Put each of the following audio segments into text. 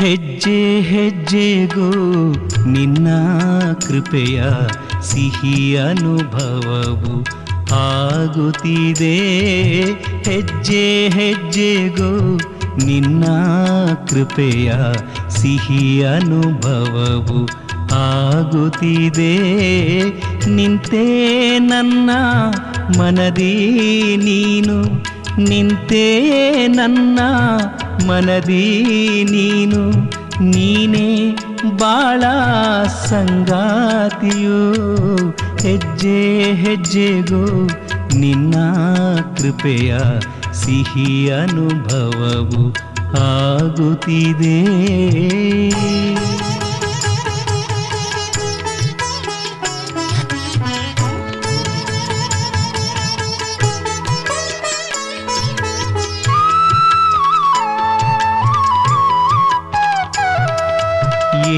ಹೆಜ್ಜೆ ಹೆಜ್ಜೆಗೂ ನಿನ್ನ ಕೃಪೆಯ ಸಿಹಿ ಅನುಭವವು ಆಗುತ್ತಿದೆ. ಹೆಜ್ಜೆ ಹೆಜ್ಜೆಗೂ ನಿನ್ನ ಕೃಪೆಯ ಸಿಹಿ ಅನುಭವವು ಆಗುತ್ತಿದೆ. ನಿಂತೇ ನನ್ನ ಮನದಿ ನೀನು, ನಿಂತೇ ನನ್ನ ಮನದಿ ನೀನು, ನೀನೇ ಬಾಳ ಸಂಗಾತಿಯು. ಹೆಜ್ಜೆ ಹೆಜ್ಜೆಗೂ ನಿನ್ನ ಕೃಪೆಯ ಸಿಹಿ ಅನುಭವವು ಆಗುತ್ತಿದೆ.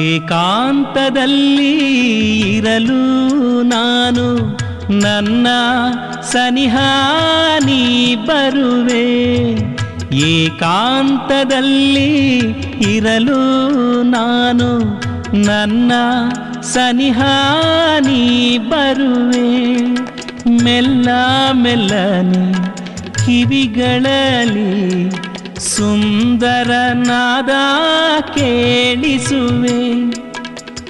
ಏಕಾಂತದಲ್ಲಿ ಇರಲು ನಾನು, ನನ್ನ ಸನಿಹ ನೀ ಬರುವೆ. ಏಕಾಂತದಲ್ಲಿ ಇರಲು ನಾನು, ನನ್ನ ಸನಿಹ ನೀ ಬರುವೆ. ಮೆಲ್ಲ ಮೆಲ್ಲನೆ ಕಿವಿಗಳಲ್ಲಿ ಸುಂದರನಾದ ಕೇಳಿಸುವೆ.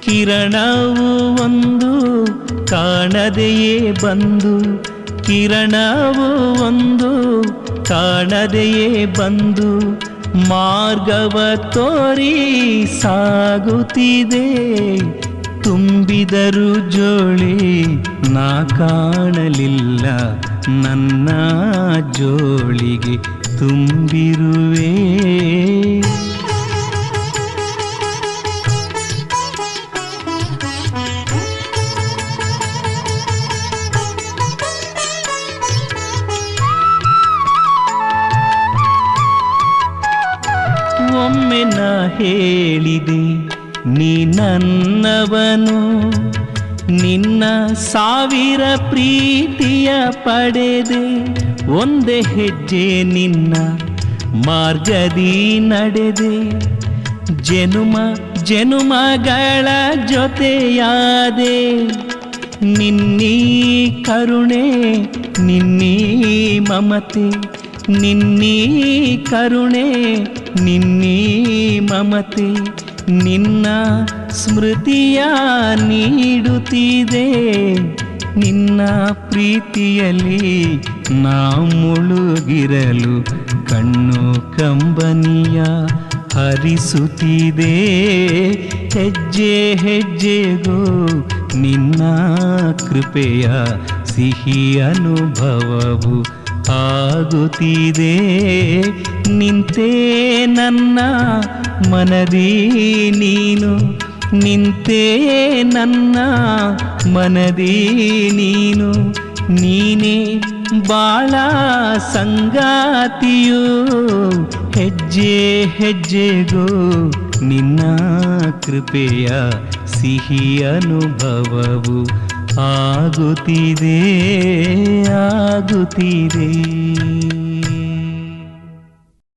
ಕಿರಣವು ಒಂದು ಕಾಣದೆಯೇ ಬಂದು, ಕಿರಣವು ಒಂದು ಕಾಣದೆಯೇ ಬಂದು ಮಾರ್ಗವ ತೋರಿ ಸಾಗುತ್ತಿದೆ. ತುಂಬಿದರು ಜೋಳಿ ನಾ ಕಾಣಲಿಲ್ಲ, ನನ್ನ ಜೋಳಿಗೆ ತುಂಬಿರುವೆ. ಒಮ್ಮೆ ನಾ ಹೇಳಿದೆ ನೀ ನನ್ನವನು, ನಿನ್ನ ಸಾವಿರ ಪ್ರೀತಿಯ ಪಡೆದೆ. ಒಂದೇ ಹೆಜ್ಜೆ ನಿನ್ನ ಮಾರ್ಗದಿ ನಡೆದೆ. ಜನುಮ ಜನುಮಗಳ ಜೊತೆಯಾದೆ. ನಿನ್ನೀ ಕರುಣೆ ನಿನ್ನೀ ಮಮತೆ, ನಿನ್ನೀ ಕರುಣೆ ನಿನ್ನೀ ಮಮತೆ, ನಿನ್ನ ಸ್ಮೃತಿಯ ನೀಡುತ್ತಿದೆ. ನಿನ್ನ ಪ್ರೀತಿಯಲ್ಲಿ ನಾ ಮುಳುಗಿರಲು ಕಣ್ಣು ಕಂಬನಿಯ ಹರಿಸುತ್ತಿದೆ. ಹೆಜ್ಜೆ ಹೆಜ್ಜೆಗೂ ನಿನ್ನ ಕೃಪೆಯ ಸಿಹಿ ಅನುಭವವು ಆಗುತ್ತಿದೆ. ನಿಂತೇ ನನ್ನ ಮನದಿ ನೀನು, ನಿಂತೇ ನನ್ನ ಮನದಿ ನೀನು, ನೀನೇ ಬಾಳ ಸಂಗಾತಿಯು. ಹೆಜ್ಜೆ ಹೆಜ್ಜೆಗೂ ನಿನ್ನ ಕೃಪೆಯ ಸಿಹಿ ಅನುಭವವು ಆಗುತ್ತಿದೆ ಆಗುತ್ತಿದೆ.